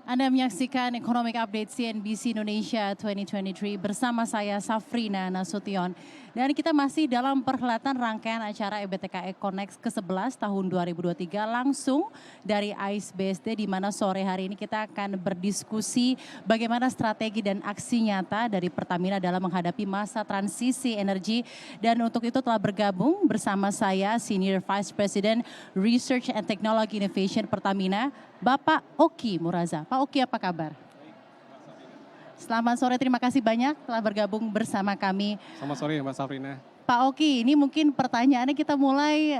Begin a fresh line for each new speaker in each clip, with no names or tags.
Anda menyaksikan Economic Update CNBC Indonesia 2023 bersama saya Safrina Nasution. Dan kita masih dalam perhelatan rangkaian acara EBTKE Connect ke-11 tahun 2023 langsung dari AIS BSD, di mana sore hari ini kita akan berdiskusi bagaimana strategi dan aksi nyata dari Pertamina dalam menghadapi masa transisi energi. Dan untuk itu telah bergabung bersama saya Senior Vice President Research and Technology Innovation Pertamina, Bapak Oki Muraza. Pak Oki, apa kabar? Selamat sore, terima kasih banyak telah bergabung bersama kami.
Selamat sore Mbak Safrina.
Pak Oki, ini mungkin pertanyaannya kita mulai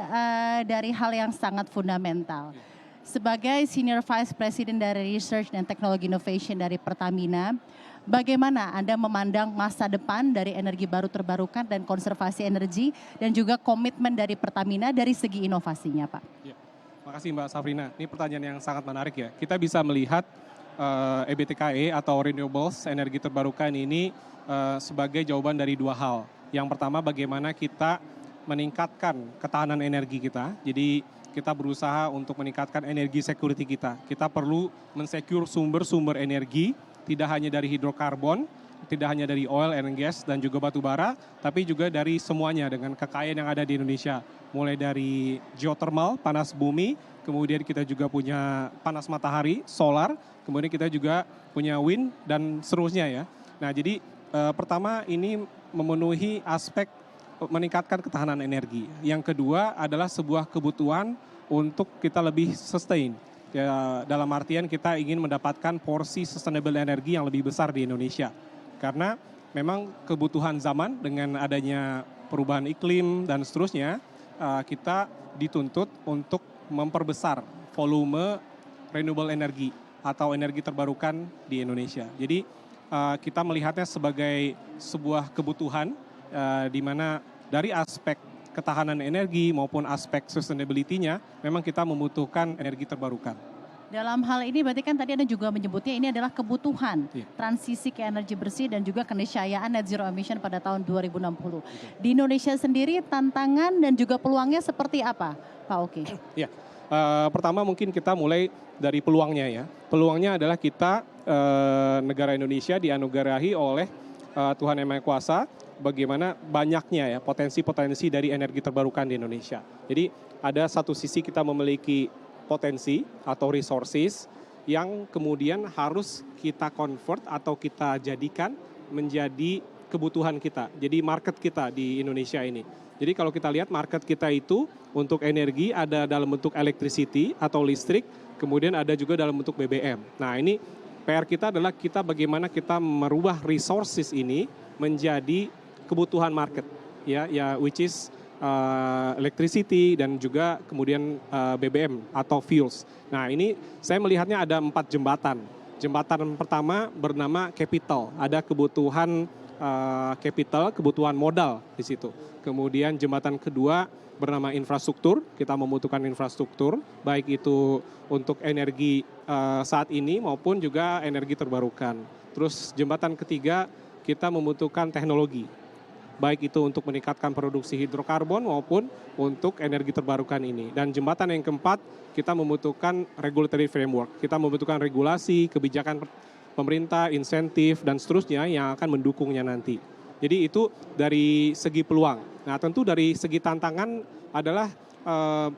dari hal yang sangat fundamental. Sebagai Senior Vice President dari Research and Technology Innovation dari Pertamina, bagaimana Anda memandang masa depan dari energi baru terbarukan dan konservasi energi dan juga komitmen dari Pertamina dari segi inovasinya, Pak?
Ya, makasih Mbak Safrina. Ini pertanyaan yang sangat menarik ya. Kita bisa melihat EBTKE atau Renewables Energi Terbarukan ini sebagai jawaban dari dua hal. Yang pertama, bagaimana kita meningkatkan ketahanan energi kita. Jadi kita berusaha untuk meningkatkan energi security kita. Kita perlu mensecure sumber-sumber energi, tidak hanya dari hidrokarbon, tidak hanya dari oil and gas dan juga batu bara, tapi juga dari semuanya dengan kekayaan yang ada di Indonesia. Mulai dari geothermal, panas bumi, kemudian kita juga punya panas matahari, solar, kemudian kita juga punya wind dan seterusnya ya. Nah jadi pertama ini memenuhi aspek meningkatkan ketahanan energi. Yang kedua adalah sebuah kebutuhan untuk kita lebih sustain. Ya, dalam artian kita ingin mendapatkan porsi sustainable energi yang lebih besar di Indonesia. Karena memang kebutuhan zaman dengan adanya perubahan iklim dan seterusnya, kita dituntut untuk memperbesar volume renewable energy atau energi terbarukan di Indonesia. Jadi kita melihatnya sebagai sebuah kebutuhan di mana dari aspek ketahanan energi maupun aspek sustainability-nya memang kita membutuhkan energi terbarukan.
Dalam hal ini berarti kan tadi Anda juga menyebutnya ini adalah kebutuhan transisi ke energi bersih dan juga keniscayaan net zero emission pada tahun 2060. Di Indonesia sendiri tantangan dan juga peluangnya seperti apa, Pak Oki?
Ya, pertama mungkin kita mulai dari peluangnya ya. Peluangnya adalah kita negara Indonesia dianugerahi oleh Tuhan Yang Maha Kuasa bagaimana banyaknya ya potensi-potensi dari energi terbarukan di Indonesia. Jadi ada satu sisi kita memiliki potensi atau resources yang kemudian harus kita convert atau kita jadikan menjadi kebutuhan kita. Jadi market kita di Indonesia ini. Jadi kalau kita lihat market kita itu untuk energi ada dalam bentuk electricity atau listrik, kemudian ada juga dalam bentuk BBM. Nah ini PR kita adalah kita bagaimana kita merubah resources ini menjadi kebutuhan market, ya which is electricity dan juga kemudian BBM atau fuels. Nah ini saya melihatnya ada 4 jembatan. Jembatan pertama bernama capital, ada kebutuhan capital, kebutuhan modal di situ. Kemudian jembatan kedua bernama infrastruktur, kita membutuhkan infrastruktur, baik itu untuk energi saat ini maupun juga energi terbarukan. Terus jembatan ketiga kita membutuhkan teknologi, baik itu untuk meningkatkan produksi hidrokarbon maupun untuk energi terbarukan ini. Dan jembatan yang keempat, kita membutuhkan regulatory framework. Kita membutuhkan regulasi, kebijakan pemerintah, insentif, dan seterusnya yang akan mendukungnya nanti. Jadi itu dari segi peluang. Nah tentu dari segi tantangan adalah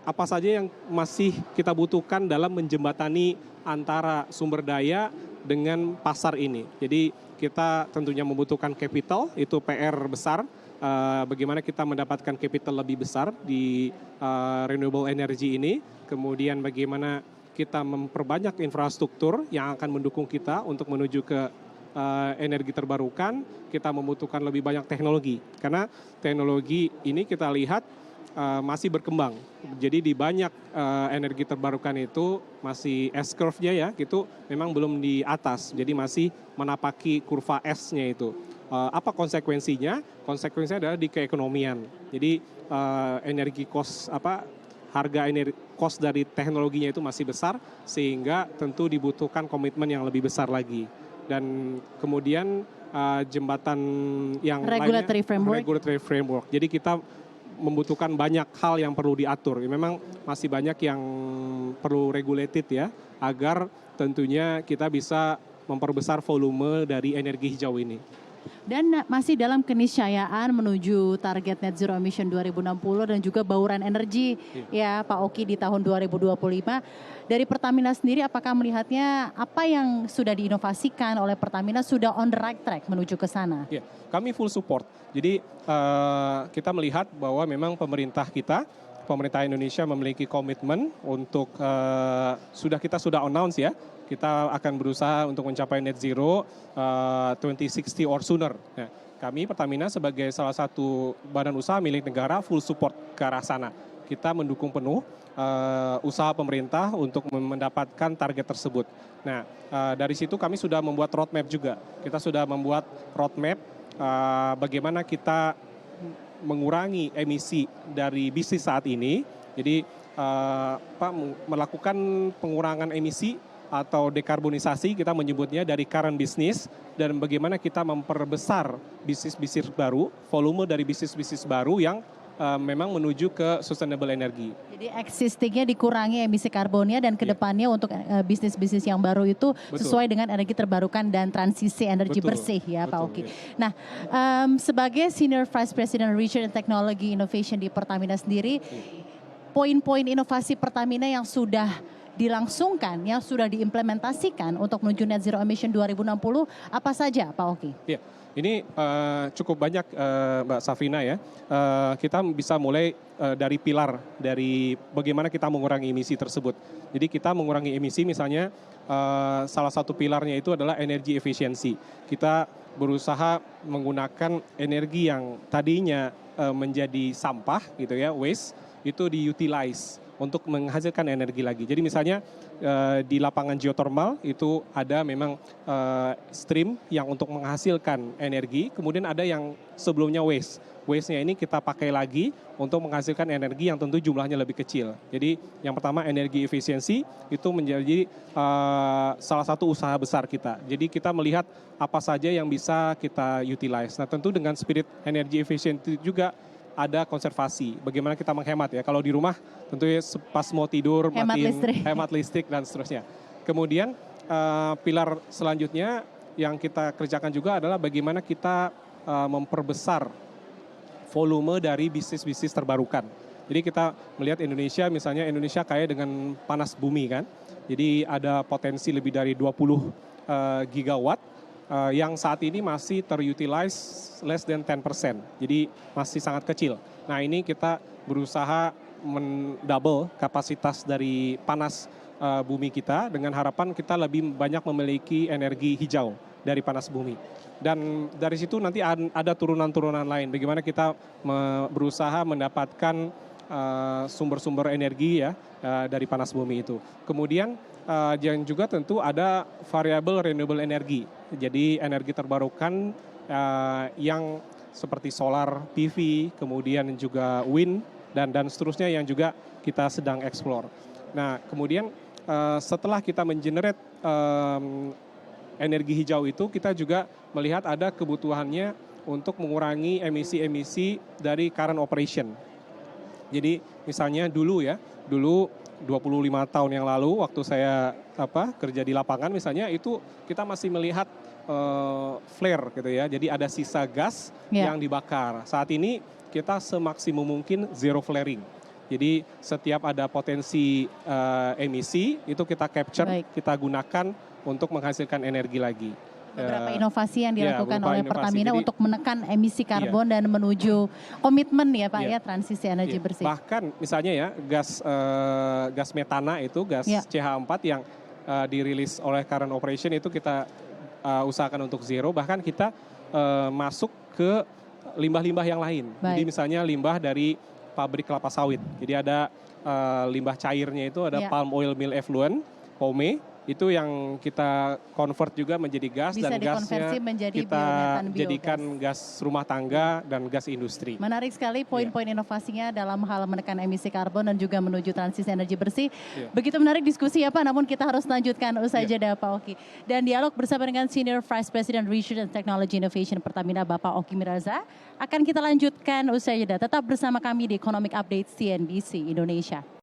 apa saja yang masih kita butuhkan dalam menjembatani antara sumber daya dengan pasar ini. Jadi kita tentunya membutuhkan capital, itu PR besar. Bagaimana kita mendapatkan capital lebih besar di renewable energy ini. Kemudian bagaimana kita memperbanyak infrastruktur yang akan mendukung kita untuk menuju ke energi terbarukan. Kita membutuhkan lebih banyak teknologi. Karena teknologi ini kita lihat masih berkembang. Jadi di banyak energi terbarukan itu masih S-curve-nya ya, gitu memang belum di atas. Jadi masih menapaki kurva S-nya itu. Apa konsekuensinya? Konsekuensinya adalah di keekonomian. Jadi energi cost harga energi cost dari teknologinya itu masih besar sehingga tentu dibutuhkan komitmen yang lebih besar lagi. Dan kemudian jembatan yang
regulatory
lainnya,
framework.
regulatory framework. Jadi kita membutuhkan banyak hal yang perlu diatur. Memang masih banyak yang perlu regulated ya, agar tentunya kita bisa memperbesar volume dari energi hijau ini.
Dan masih dalam keniscayaan menuju target net zero emission 2060 dan juga bauran energi ya Pak Oki di tahun 2025. Dari Pertamina sendiri apakah melihatnya apa yang sudah diinovasikan oleh Pertamina sudah on the right track menuju ke sana?
Ya, kami full support. Jadi kita melihat bahwa memang pemerintah Indonesia memiliki komitmen untuk kita sudah announce ya, kita akan berusaha untuk mencapai net zero 2060 or sooner. Nah, kami Pertamina sebagai salah satu badan usaha milik negara full support ke arah sana. Kita mendukung penuh usaha pemerintah untuk mendapatkan target tersebut. Nah, dari situ kami sudah membuat roadmap juga. Kita sudah membuat roadmap bagaimana kita mengurangi emisi dari bisnis saat ini. Jadi melakukan pengurangan emisi atau dekarbonisasi kita menyebutnya dari current business, dan bagaimana kita memperbesar bisnis-bisnis baru, volume dari bisnis-bisnis baru yang memang menuju ke sustainable energy.
Jadi existingnya dikurangi emisi karbonnya dan kedepannya untuk bisnis-bisnis yang baru itu sesuai dengan energi terbarukan dan transisi energi bersih ya Pak Oki. Nah sebagai Senior Vice President Research and Technology Innovation di Pertamina sendiri, poin-poin inovasi Pertamina yang sudah dilangsungkan, yang sudah diimplementasikan untuk menuju net zero emission 2060 apa saja Pak Oki? Ya.
Ini cukup banyak Mbak Safrina ya. Kita bisa mulai dari pilar, dari bagaimana kita mengurangi emisi tersebut. Jadi kita mengurangi emisi misalnya salah satu pilarnya itu adalah energi efisiensi. Kita berusaha menggunakan energi yang tadinya menjadi sampah gitu ya, waste, itu diutilize untuk menghasilkan energi lagi. Jadi misalnya di lapangan geothermal itu ada memang stream yang untuk menghasilkan energi, kemudian ada yang sebelumnya waste. Waste-nya ini kita pakai lagi untuk menghasilkan energi yang tentu jumlahnya lebih kecil. Jadi yang pertama energi efisiensi itu menjadi salah satu usaha besar kita. Jadi kita melihat apa saja yang bisa kita utilize. Nah tentu dengan spirit energi efisiensi juga ada konservasi, bagaimana kita menghemat ya. Kalau di rumah tentunya pas mau tidur hemat listrik dan seterusnya. Kemudian pilar selanjutnya yang kita kerjakan juga adalah bagaimana kita memperbesar volume dari bisnis-bisnis terbarukan. Jadi kita melihat Indonesia, misalnya Indonesia kaya dengan panas bumi kan. Jadi ada potensi lebih dari 20 gigawatt yang saat ini masih terutilize less than 10%. Jadi masih sangat kecil. Nah ini kita berusaha mendouble kapasitas dari panas bumi kita dengan harapan kita lebih banyak memiliki energi hijau dari panas bumi. Dan dari situ nanti ada turunan-turunan lain. Bagaimana kita berusaha mendapatkan sumber-sumber energi ya dari panas bumi itu. Kemudian yang juga tentu ada variable renewable energy. Jadi energi terbarukan yang seperti solar PV, kemudian juga wind dan seterusnya yang juga kita sedang explore. Nah, kemudian setelah kita mengenerate energi hijau itu, kita juga melihat ada kebutuhannya untuk mengurangi emisi-emisi dari current operation. Jadi misalnya dulu 25 tahun yang lalu waktu saya kerja di lapangan misalnya itu kita masih melihat flare gitu ya. Jadi ada sisa gas yang dibakar. Saat ini kita semaksimum mungkin zero flaring. Jadi setiap ada potensi emisi itu kita capture, kita gunakan untuk menghasilkan energi lagi.
Beberapa inovasi yang dilakukan oleh Pertamina untuk menekan emisi karbon dan menuju komitmen ya Pak ya transisi energi bersih.
Bahkan misalnya ya gas metana itu gas CH4 yang dirilis oleh current operation itu kita usahakan untuk zero. Bahkan kita masuk ke limbah-limbah yang lain. Jadi misalnya limbah dari pabrik kelapa sawit. Jadi ada limbah cairnya itu ada palm oil mill effluent, POME. itu yang kita convert juga menjadi gas
Bisa
dan gasnya
dikonversi menjadi
kita
biometan,
jadikan
biogas.
gas rumah tangga dan gas industri.
Menarik sekali poin-poin inovasinya dalam hal menekan emisi karbon dan juga menuju transisi energi bersih.
Iya.
Begitu menarik diskusi ya Pak, namun kita harus lanjutkan usai
Iya.
jeda Pak Oki. Dan dialog bersama dengan Senior Vice President Research and Technology Innovation Pertamina Bapak Oki Miraza akan kita lanjutkan usai jeda. Tetap bersama kami di Economic Update CNBC Indonesia.